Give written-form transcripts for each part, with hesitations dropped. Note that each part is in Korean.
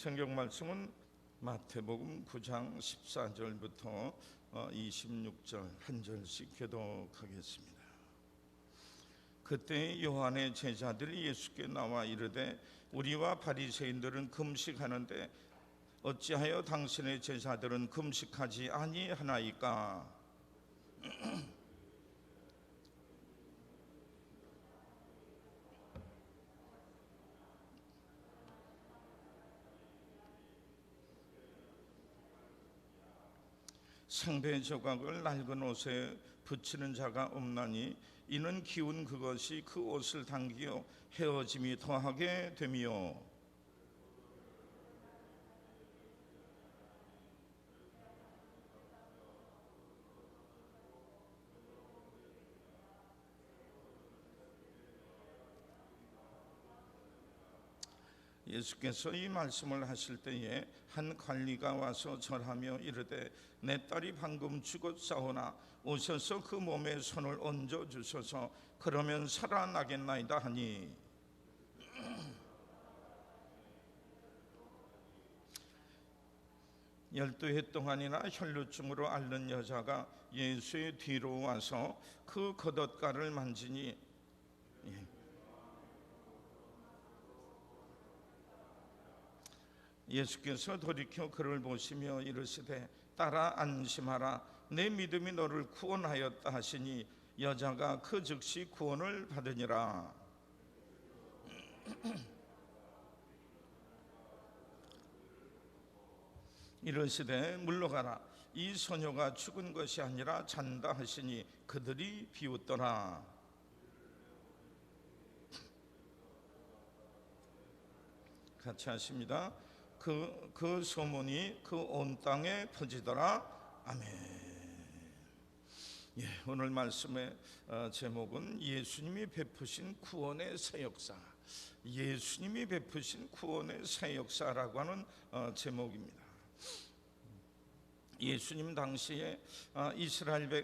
성경 말씀은 마태복음 9장 14절부터 26절 한 절씩 교독하겠습니다. 그때 요한의 제자들이 예수께 나와 이르되 우리와 바리새인들은 금식하는데 어찌하여 당신의 제자들은 금식하지 아니하나이까? 상배 조각을 낡은 옷에 붙이는 자가 없나니 이는 기운 그것이 그 옷을 당기어 헤어짐이 더하게 됨이요 예수께서 이 말씀을 하실 때에 한 관리가 와서 절하며 이르되 내 딸이 방금 죽었사오나 오셔서 그 몸에 손을 얹어 주소서 그러면 살아나겠나이다 하니 열두 해 동안이나 혈루증으로 앓는 여자가 예수의 뒤로 와서 그 겉옷가를 만지니 예수께서 돌이켜 그를 보시며 이르시되 딸아 안심하라 내 믿음이 너를 구원하였다 하시니 여자가 그 즉시 구원을 받으니라. 이르시되 물러가라 이 소녀가 죽은 것이 아니라 잔다 하시니 그들이 비웃더라. 같이 하십니다. 그 소문이 그 온 땅에 퍼지더라. 아멘. 오늘 말씀의 제목은 예수님이 베푸신 구원의 새 역사. 예수님이 베푸신 구원의 새 역사라고 하는 제목입니다. 예수님 당시에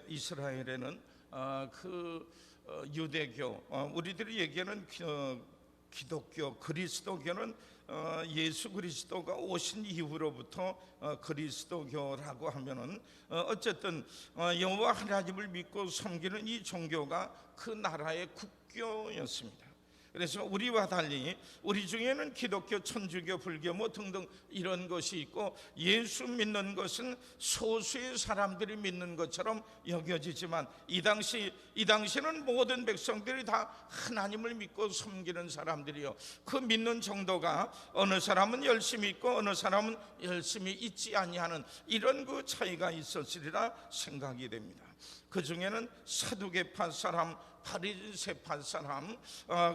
이스라엘에는 유대교, 우리들이 얘기하는 기독교, 그리스도교는 예수 그리스도가 오신 이후로부터 그리스도교라고 하면은 어쨌든 여호와 하나님을 믿고 섬기는 이 종교가 그 나라의 국교였습니다. 그래서 우리와 달리 우리 중에는 기독교, 천주교, 불교 뭐 등등 이런 것이 있고 예수 믿는 것은 소수의 사람들이 믿는 것처럼 여겨지지만 이 당시는 모든 백성들이 다 하나님을 믿고 섬기는 사람들이요. 그 믿는 정도가 어느 사람은 열심히 있고 어느 사람은 열심히 있지 아니하는 이런 그 차이가 있었으리라 생각이 됩니다. 그 중에는 사두개파 사람, 바리새파 사람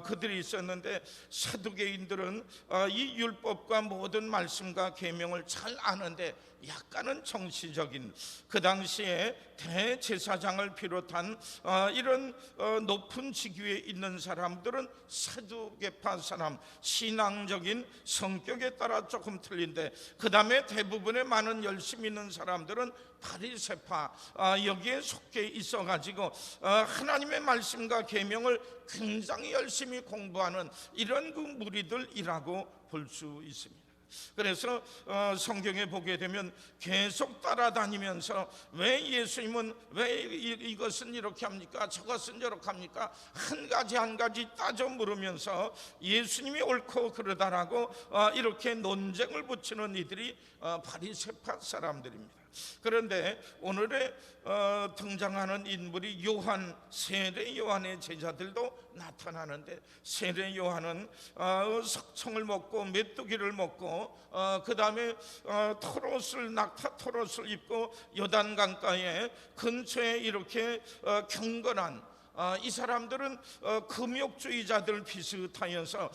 그들이 있었는데 사두개인들은 이 율법과 모든 말씀과 계명을 잘 아는데 약간은 정치적인 그 당시에 대제사장을 비롯한 이런 높은 직위에 있는 사람들은 사두개파 사람, 신앙적인 성격에 따라 조금 틀린데 그 다음에 대부분의 많은 열심히 있는 사람들은 바리새파 여기에 속해 있어가지고 하나님의 말씀과 계명을 굉장히 열심히 공부하는 이런 그 무리들이라고 볼 수 있습니다. 그래서 성경에 보게 되면 계속 따라다니면서 왜 예수님은 왜 이것은 이렇게 합니까? 저것은 저렇게 합니까? 한 가지 따져 물으면서 예수님이 옳고 그러다라고 이렇게 논쟁을 붙이는 이들이 바리새파 사람들입니다. 그런데 오늘의 등장하는 인물이 요한, 세례 요한의 제자들도 나타나는데 세례 요한은 석청을 먹고 메뚜기를 먹고 그 다음에 낙타 털옷을 입고 요단강가에 근처에 이렇게 경건한 이 사람들은 금욕주의자들 비슷하여서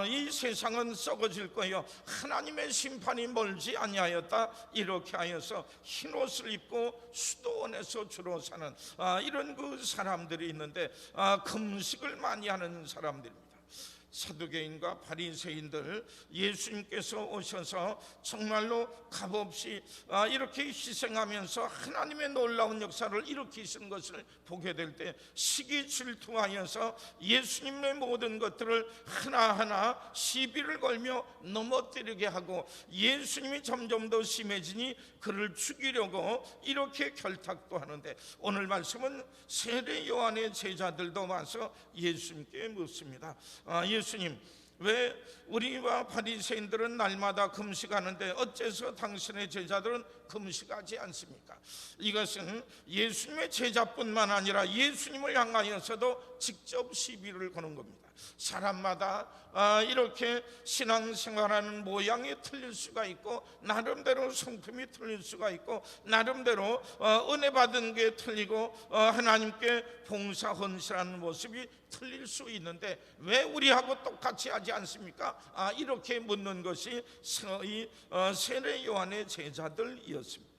이 세상은 썩어질 거요 하나님의 심판이 멀지 아니하였다 이렇게 하여서 흰옷을 입고 수도원에서 주로 사는 이런 그 사람들이 있는데 금식을 많이 하는 사람들입니다. 사두개인과 바리새인들, 예수님께서 오셔서 정말로 값없이 이렇게 희생하면서 하나님의 놀라운 역사를 일으키시는 것을 보게 될 때 시기 질투하여서 예수님의 모든 것들을 하나하나 시비를 걸며 넘어뜨리게 하고, 예수님이 점점 더 심해지니 그를 죽이려고 이렇게 결탁도 하는데, 오늘 말씀은 세례 요한의 제자들도 와서 예수님께 묻습니다. 예수님, 왜 우리와 바리새인들은 날마다 금식하는데 어째서 당신의 제자들은 금식하지 않습니까? 이것은 예수님의 제자뿐만 아니라 예수님을 향하여서도 직접 시비를 거는 겁니다. 사람마다 이렇게 신앙생활하는 모양이 틀릴 수가 있고, 나름대로 성품이 틀릴 수가 있고, 나름대로 은혜 받은 게 틀리고, 하나님께 봉사 헌신하는 모습이 틀릴 수 있는데 왜 우리하고 똑같이 하지 않습니까? 이렇게 묻는 것이 세례 요한의 제자들이었습니다.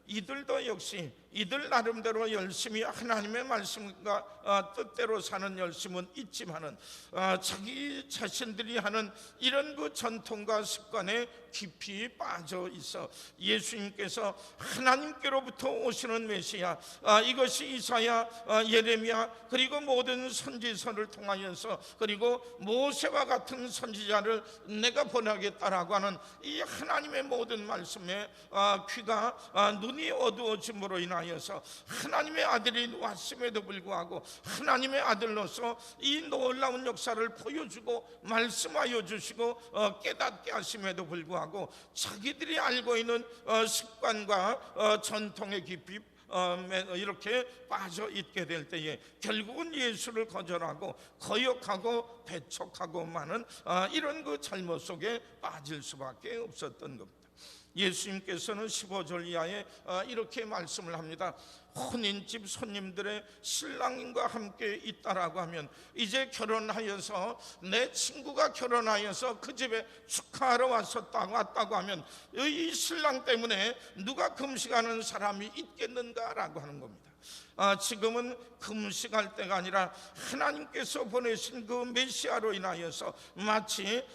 이들도 역시 이들 나름대로 열심히 하나님의 말씀과 뜻대로 사는 열심은 있지만은 자기 자신들이 하는 이런 그 전통과 습관에 깊이 빠져 있어 예수님께서 하나님께로부터 오시는 메시아, 이것이 이사야, 예레미야, 그리고 모든 선지서를 통하여서, 그리고 모세와 같은 선지자를 내가 보내겠다라고 하는 이 하나님의 모든 말씀에 귀가 눈이 어두워짐으로 인하여서 하나님의 아들이 왔음에도 불구하고 하나님의 아들로서 이 놀라운 역사를 보여주고 말씀하여 주시고 깨닫게 하심에도 불구하고 자기들이 알고 있는 습관과 전통의 깊이 이렇게 빠져 있게 될 때에 결국은 예수를 거절하고 거역하고 배척하고만은 이런 그 잘못 속에 빠질 수밖에 없었던 겁니다. 예수님께서는 15절 이하에 이렇게 말씀을 합니다. 혼인집 손님들의 신랑과 함께 있다라고 하면, 이제 결혼하여서 내 친구가 결혼하여서 그 집에 축하하러 왔다고 하면 이 신랑 때문에 누가 금식하는 사람이 있겠는가라고 하는 겁니다. 지금은 금식할 때가 아니라 하나님께서 보내신 그 메시아로 인하여서 마치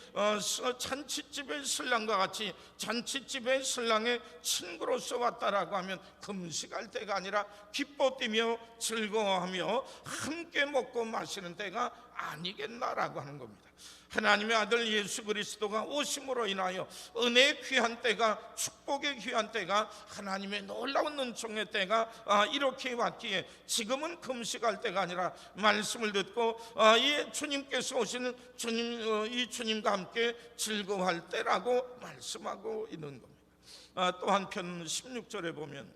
잔치집의 신랑과 같이 잔치집의 신랑의 친구로서 왔다라고 하면 금식할 때가 아니라 기뻐 뛰며 즐거워하며 함께 먹고 마시는 때가 아니겠나라고 하는 겁니다. 하나님의 아들 예수 그리스도가 오심으로 인하여 은혜의 귀한 때가, 축복의 귀한 때가, 하나님의 놀라운 은총의 때가 이렇게 왔기에 지금은 금식할 때가 아니라 말씀을 듣고 이 주님께서 오시는 이 주님과 함께 즐거워할 때라고 말씀하고 있는 겁니다. 또 한편 16절에 보면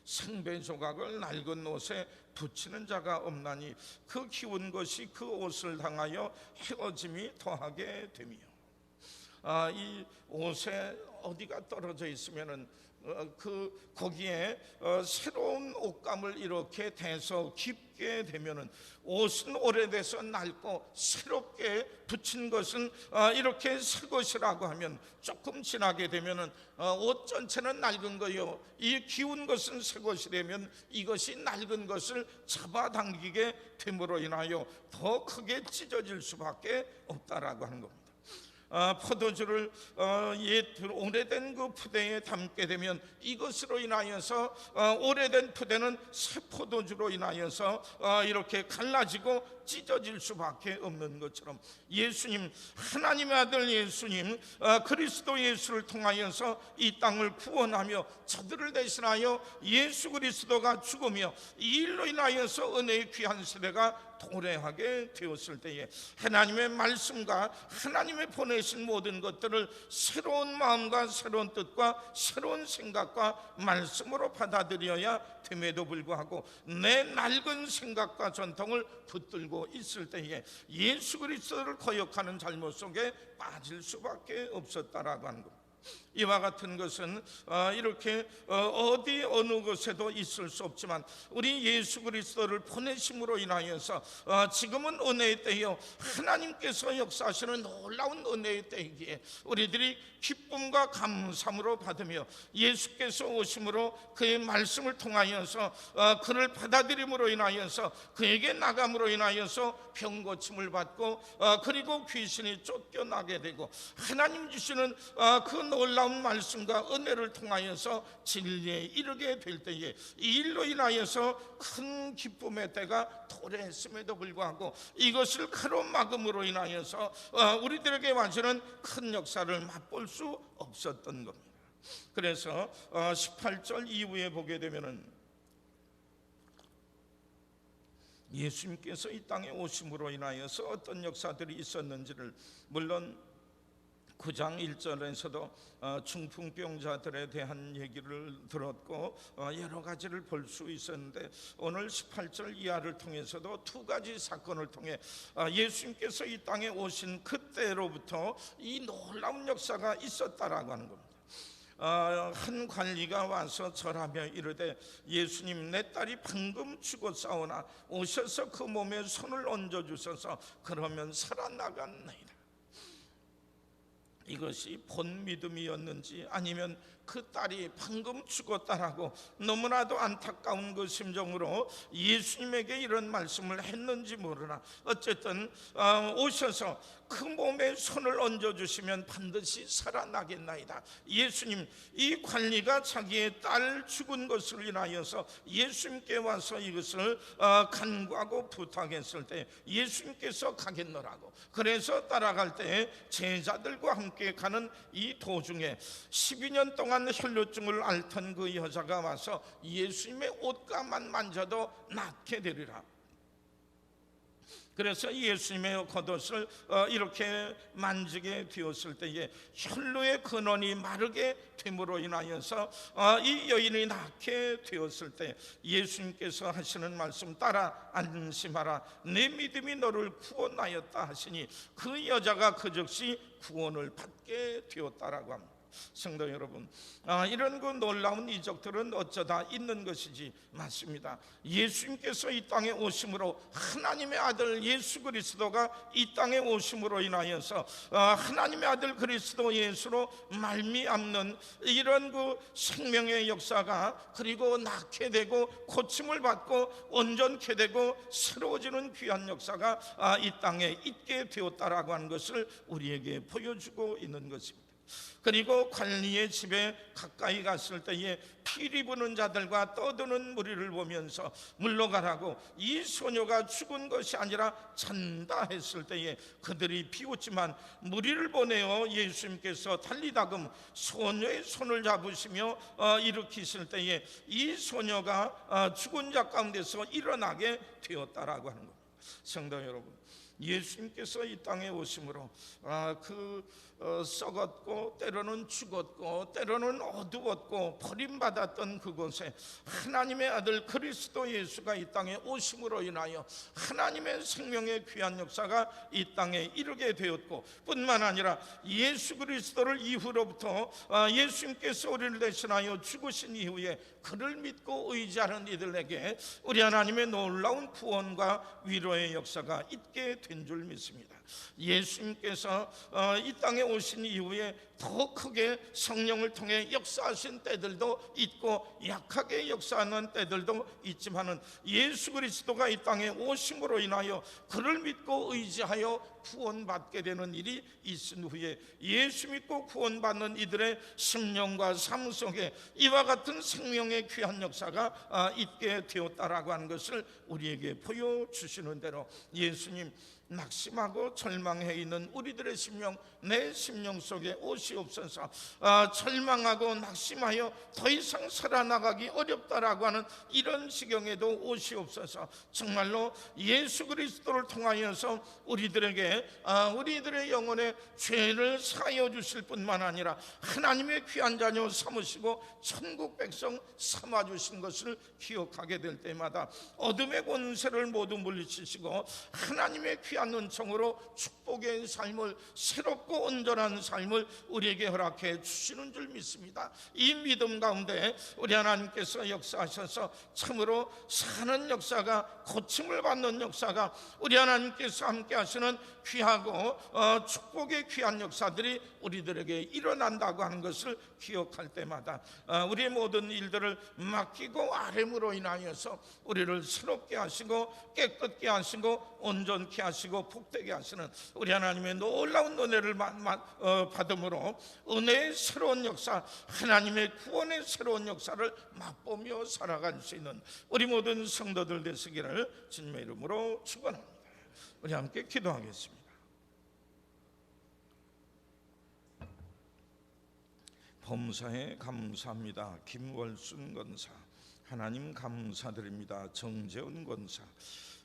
생배 조각을 낡은 옷에 붙이는 자가 없나니 그 기운 것이 그 옷을 당하여 헤어짐이 더하게 되며, 이 옷에 어디가 떨어져 있으면은 거기에 새로운 옷감을 이렇게 대서 깊게 되면은 옷은 오래돼서 낡고 새롭게 붙인 것은 이렇게 새 것이라고 하면, 조금 지나게 되면은 옷 전체는 낡은 거요, 이 기운 것은 새 것이 되면 이것이 낡은 것을 잡아당기게 됨으로 인하여 더 크게 찢어질 수밖에 없다라고 하는 겁니다. 포도주를 오래된 그 푸대에 담게 되면 이것으로 인하여서 오래된 푸대는 새 포도주로 인하여서 이렇게 갈라지고 찢어질 수밖에 없는 것처럼, 예수님, 하나님의 아들 예수님, 그리스도 예수를 통하여서 이 땅을 구원하며 저들을 대신하여 예수 그리스도가 죽으며 이 일로 인하여서 은혜의 귀한 세대가 도래하게 되었을 때에 하나님의 말씀과 하나님의 보내신 모든 것들을 새로운 마음과 새로운 뜻과 새로운 생각과 말씀으로 받아들여야 됨에도 불구하고 내 낡은 생각과 전통을 붙들고 있을 때에 예수 그리스도를 거역하는 잘못 속에 빠질 수밖에 없었다라고 하는 것. 이와 같은 것은 이렇게 어디 어느 곳에도 있을 수 없지만 우리 예수 그리스도를 보내심으로 인하여서 지금은 은혜의 때요 하나님께서 역사하시는 놀라운 은혜의 때이기에 우리들이 기쁨과 감사함으로 받으며 예수께서 오심으로 그의 말씀을 통하여서 그를 받아들임으로 인하여서 그에게 나감으로 인하여서 병 고침을 받고 그리고 귀신이 쫓겨나게 되고 하나님 주시는 그 놀라운 말씀과 은혜를 통하여서 진리에 이르게 될 때에 이 일로 인하여서 큰 기쁨의 때가 도래했음에도 불구하고 이것을 가로막음으로 인하여서 우리들에게 와주는 큰 역사를 맛볼 수 없었던 겁니다. 그래서 18절 이후에 보게 되면은 예수님께서 이 땅에 오심으로 인하여서 어떤 역사들이 있었는지를 물론 9장 1절에서도 중풍병자들에 대한 얘기를 들었고 여러 가지를 볼 수 있었는데 오늘 18절 이하를 통해서도 두 가지 사건을 통해 예수님께서 이 땅에 오신 그때로부터 이 놀라운 역사가 있었다라고 하는 겁니다. 한 관리가 와서 절하며 이르되 예수님 내 딸이 방금 죽었사오나 오셔서 그 몸에 손을 얹어주셔서 그러면 살아나갔나이다. 이것이 본 믿음이었는지 아니면 그 딸이 방금 죽었다라고 너무나도 안타까운 그 심정으로 예수님에게 이런 말씀을 했는지 모르나 어쨌든 오셔서 그 몸에 손을 얹어주시면 반드시 살아나겠나이다. 예수님, 이 관리가 자기의 딸 죽은 것을 인하여서 예수님께 와서 이것을 간구하고 부탁했을 때 예수님께서 가겠노라고, 그래서 따라갈 때 제자들과 함께 가는 이 도중에 12년 동안 혈루증을 앓던 그 여자가 와서 예수님의 옷가만 만져도 낫게 되리라. 그래서 예수님의 겉옷을 이렇게 만지게 되었을 때에 혈루의 근원이 마르게 됨으로 인하여서 이 여인이 낫게 되었을 때 예수님께서 하시는 말씀, 따라 안심하라, 내 믿음이 너를 구원하였다 하시니 그 여자가 그 즉시 구원을 받게 되었다라고 합니다. 성도 여러분, 이런 그 놀라운 이적들은 어쩌다 있는 것이지 맞습니다. 예수님께서 이 땅에 오심으로, 하나님의 아들 예수 그리스도가 이 땅에 오심으로 인하여서 하나님의 아들 그리스도 예수로 말미암는 이런 그 생명의 역사가, 그리고 낫게 되고 고침을 받고 온전케 되고 새로워지는 귀한 역사가 이 땅에 있게 되었다라고 하는 것을 우리에게 보여주고 있는 것입니다. 그리고 관리의 집에 가까이 갔을 때에 피리 부는 자들과 떠드는 무리를 보면서 물러가라고, 이 소녀가 죽은 것이 아니라 잔다 했을 때에 그들이 비웃지만 무리를 보내어 예수님께서 달리다금 소녀의 손을 잡으시며 일으키실 때에 이 소녀가 죽은 자 가운데서 일어나게 되었다라고 하는 겁니다. 성도 여러분, 예수님께서 이 땅에 오심으로 썩었고 때로는 죽었고 때로는 어두웠고 버림받았던 그곳에 하나님의 아들 그리스도 예수가 이 땅에 오심으로 인하여 하나님의 생명의 귀한 역사가 이 땅에 이르게 되었고, 뿐만 아니라 예수 그리스도를 이후로부터 예수님께서 우리를 대신하여 죽으신 이후에 그를 믿고 의지하는 이들에게 우리 하나님의 놀라운 구원과 위로의 역사가 있게 된 줄 믿습니다. 예수님께서 이 땅에 오신 이후에 더 크게 성령을 통해 역사하신 때들도 있고 약하게 역사하는 때들도 있지만은 예수 그리스도가 이 땅에 오심으로 인하여 그를 믿고 의지하여 구원받게 되는 일이 있은 후에 예수 믿고 구원받는 이들의 심령과 삶 속에 이와 같은 생명의 귀한 역사가 있게 되었다라고 하는 것을 우리에게 보여주시는 대로 예수님, 낙심하고 절망해 있는 우리들의 심령, 내 심령 속에 오시옵소서. 절망하고 낙심하여 더 이상 살아나가기 어렵다라고 하는 이런 지경에도 오시옵소서. 정말로 예수 그리스도를 통하여서 우리들에게 우리들의 영혼의 죄를 사하여 주실 뿐만 아니라 하나님의 귀한 자녀 삼으시고 천국 백성 삼아 주신 것을 기억하게 될 때마다 어둠의 권세를 모두 물리치시고 하나님의 귀한 귀한 은총으로 축복의 삶을, 새롭고 온전한 삶을 우리에게 허락해 주시는 줄 믿습니다. 이 믿음 가운데 우리 하나님께서 역사하셔서 참으로 사는 역사가, 고침을 받는 역사가, 우리 하나님께서 함께 하시는 귀하고 축복의 귀한 역사들이 우리들에게 일어난다고 하는 것을 기억할 때마다 우리의 모든 일들을 맡기고 아뢰므로 인하여서 우리를 새롭게 하시고 깨끗게 하시고 온전케 하시고 복되게 하시는 우리 하나님의 놀라운 은혜를 받음으로 은혜의 새로운 역사, 하나님의 구원의 새로운 역사를 맛보며 살아갈 수 있는 우리 모든 성도들 되시기를 주님의 이름으로 축원합니다. 우리 함께 기도하겠습니다. 범사에 감사합니다. 김월순 권사, 하나님 감사드립니다. 정재훈 권사,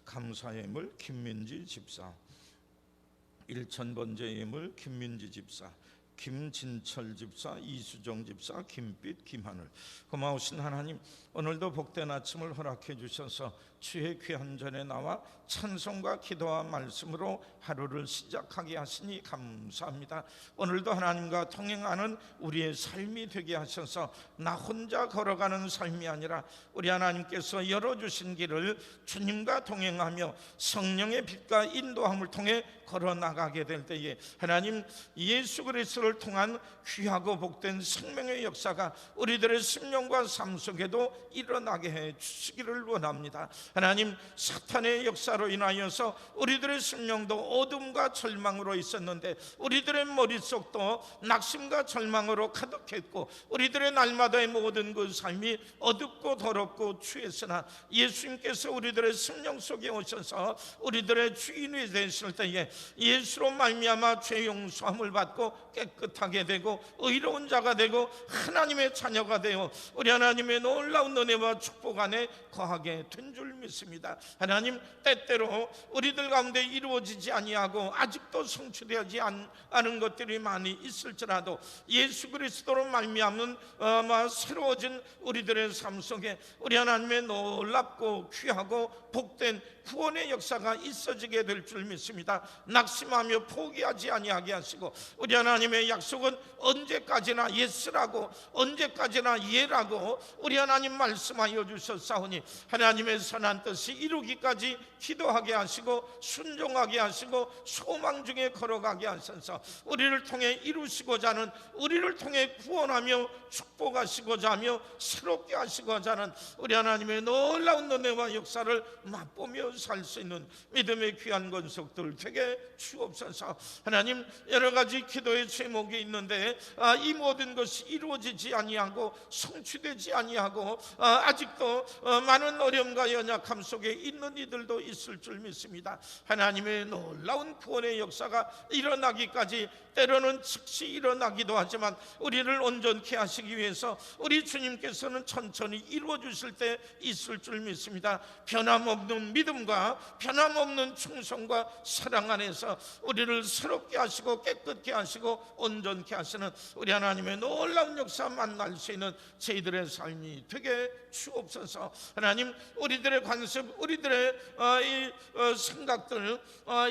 감사의 예물 김민지 집사, 일천번째 예물 김민지 집사, 김진철 집사, 이수정 집사, 김빛, 김하늘. 고마우신 하나님, 오늘도 복된 아침을 허락해 주셔서 주의 귀한 전에 나와 찬송과 기도와 말씀으로 하루를 시작하게 하시니 감사합니다. 오늘도 하나님과 동행하는 우리의 삶이 되게 하셔서 나 혼자 걸어가는 삶이 아니라 우리 하나님께서 열어주신 길을 주님과 동행하며 성령의 빛과 인도함을 통해 걸어나가게 될 때에 하나님, 예수 그리스도를 통한 귀하고 복된 생명의 역사가 우리들의 심령과 삶 속에도 일어나게 해 주시기를 원합니다. 하나님, 사탄의 역사로 인하여서 우리들의 심령도 어둠과 절망으로 있었는데 우리들의 머릿속도 낙심과 절망으로 가득했고 우리들의 날마다의 모든 그 삶이 어둡고 더럽고 추했으나 예수님께서 우리들의 심령 속에 오셔서 우리들의 주인이 되실 때에 예수로 말미암아 죄 용서함을 받고 깨끗하게 되고 의로운 자가 되고 하나님의 자녀가 되어 우리 하나님의 놀라운 은혜와 축복 안에 거하게 된 줄 믿습니다. 하나님, 때때로 우리들 가운데 이루어지지 아니하고 아직도 성취되지 않은 것들이 많이 있을지라도 예수 그리스도로 말미암은 새로워진 우리들의 삶 속에 우리 하나님의 놀랍고 귀하고 복된 구원의 역사가 있어지게 될 줄 믿습니다. 낙심하며 포기하지 아니하게 하시고 우리 하나님의 약속은 언제까지나 예스라고 언제까지나 예라고 우리 하나님 말씀하여 주셨사오니 하나님의 선한 뜻이 이루기까지 기도하게 하시고 순종하게 하시고 소망 중에 걸어가게 하셔서 우리를 통해 이루시고자 하는, 우리를 통해 구원하며 축복하시고자 하며 새롭게 하시고자 하는 우리 하나님의 놀라운 은혜와 역사를 맛보며 살 수 있는 믿음의 귀한 권속들 되게 주옵소서. 하나님, 여러 가지 기도의 제목이 있는데 이 모든 것이 이루어지지 아니하고 성취되지 아니하고 아직도 많은 어려움과 연약함 속에 있는 이들도 있을 줄 믿습니다. 하나님의 놀라운 구원의 역사가 일어나기까지 때로는 즉시 일어나기도 하지만 우리를 온전케 하시기 위해서 우리 주님께서는 천천히 이루어 주실 때 있을 줄 믿습니다. 변함없는 믿음과 변함없는 충성과 사랑 안에서 우리를 새롭게 하시고 깨끗게 하시고 온전케 하시는 우리 하나님의 놀라운 역사 만날 수 있는 저희들의 삶이 되게 주옵소서. 하나님, 우리들의 관습, 우리들의 생각들,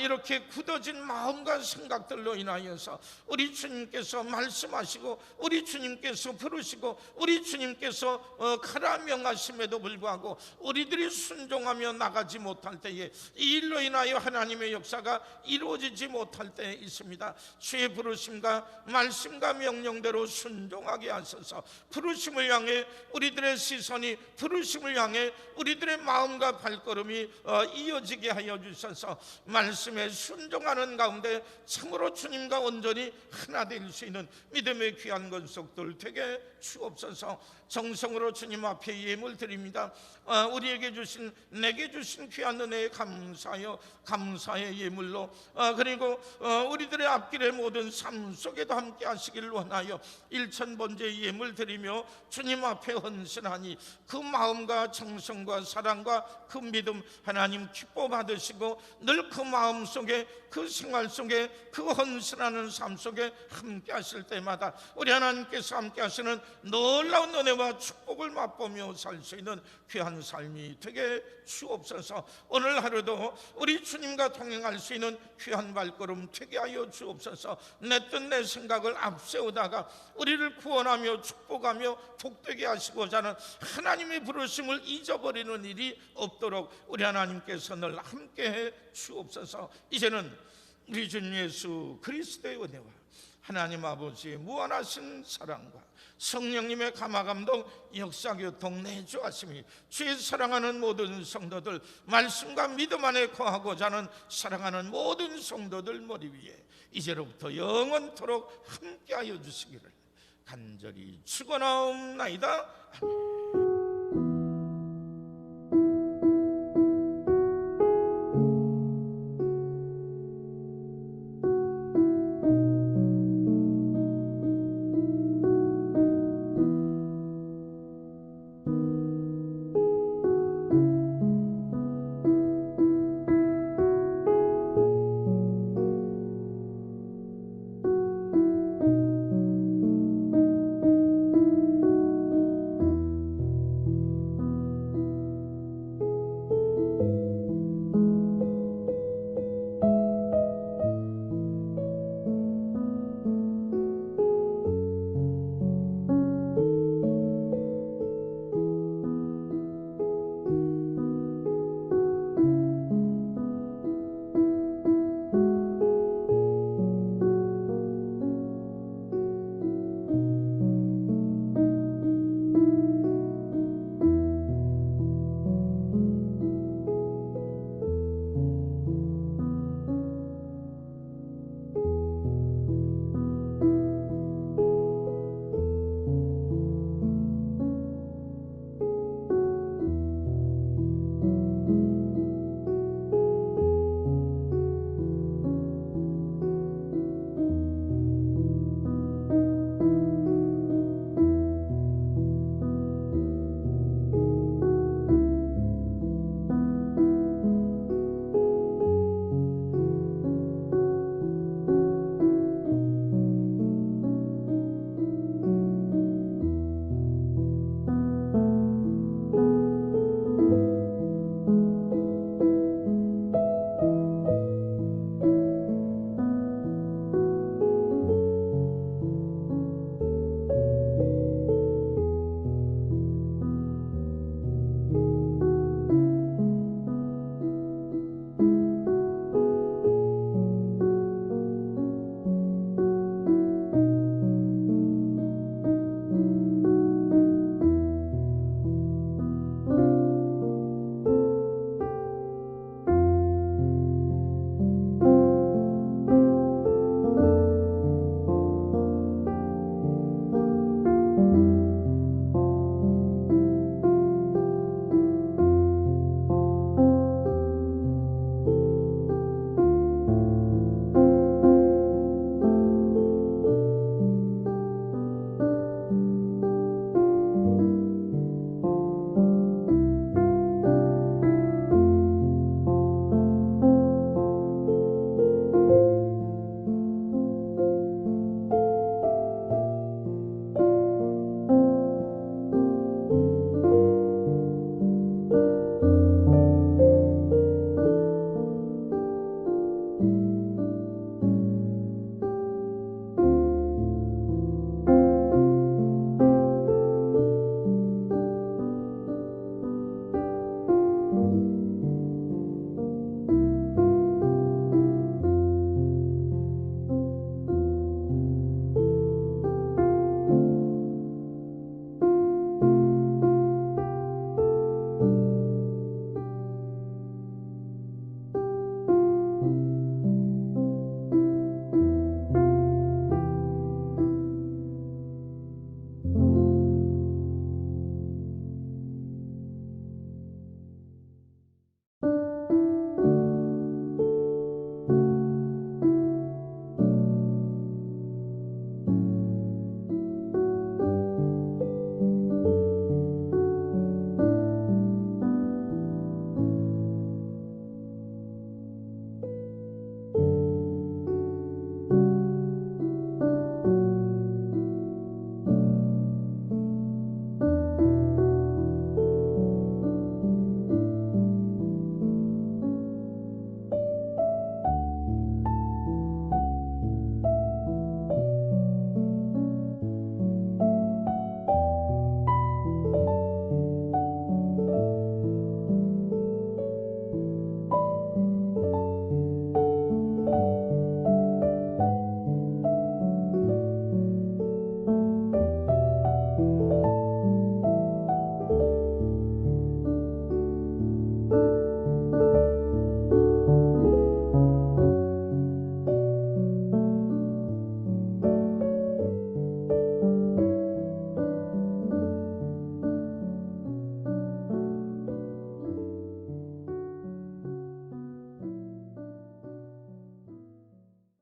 이렇게 굳어진 마음과 생각들로 인하여서 우리 주님께서 말씀하시고 우리 주님께서 부르시고 우리 주님께서 가라 명하심에도 불구하고 우리들이 순종하며 나가지 못할 때에 이 일로 인하여 하나님의 역사가 이루어지지 못할 때 있습니다. 주의 부르심과 말씀과 명령대로 순종하게 하셔서 부르심을 향해 우리들의 시선이, 부르심을 향해 우리들의 마음과 발걸음이 이어지게 하여 주셔서 말씀에 순종하는 가운데 참으로 주님과 온전히 하나 될 수 있는 믿음의 귀한 권속들 되게 주옵소서. 정성으로 주님 앞에 예물 드립니다. 우리에게 주신, 내게 주신 귀한 은혜에 감사하여 감사의 예물로 그리고 우리들의 앞길의 모든 삶 속 속에도 함께 하시길 원하여 일천번제의 예물 드리며 주님 앞에 헌신하니 그 마음과 정성과 사랑과 그 믿음 하나님 기뻐 받으시고 늘 그 마음 속에 그 생활 속에 그 헌신하는 삶 속에 함께 하실 때마다 우리 하나님께서 함께 하시는 놀라운 은혜와 축복을 맛보며 살 수 있는 귀한 삶이 되게 주옵소서. 오늘 하루도 우리 주님과 동행할 수 있는 귀한 발걸음 되게 하여 주옵소서. 내 뜻 내 생각을 앞세우다가 우리를 구원하며 축복하며 복되게 하시고자 하는 하나님의 부르심을 잊어버리는 일이 없도록 우리 하나님께서 늘 함께해 주옵소서. 이제는 우리 주님 예수 그리스도의 은혜와 하나님 아버지의 무한하신 사랑과 성령님의 감화감동 역사교통 내주하심이 주의 사랑하는 모든 성도들 말씀과 믿음 안에 거하고자 하는 사랑하는 모든 성도들 머리 위에 이제로부터 영원토록 함께하여 주시기를 간절히 축원하옵나이다. 아멘.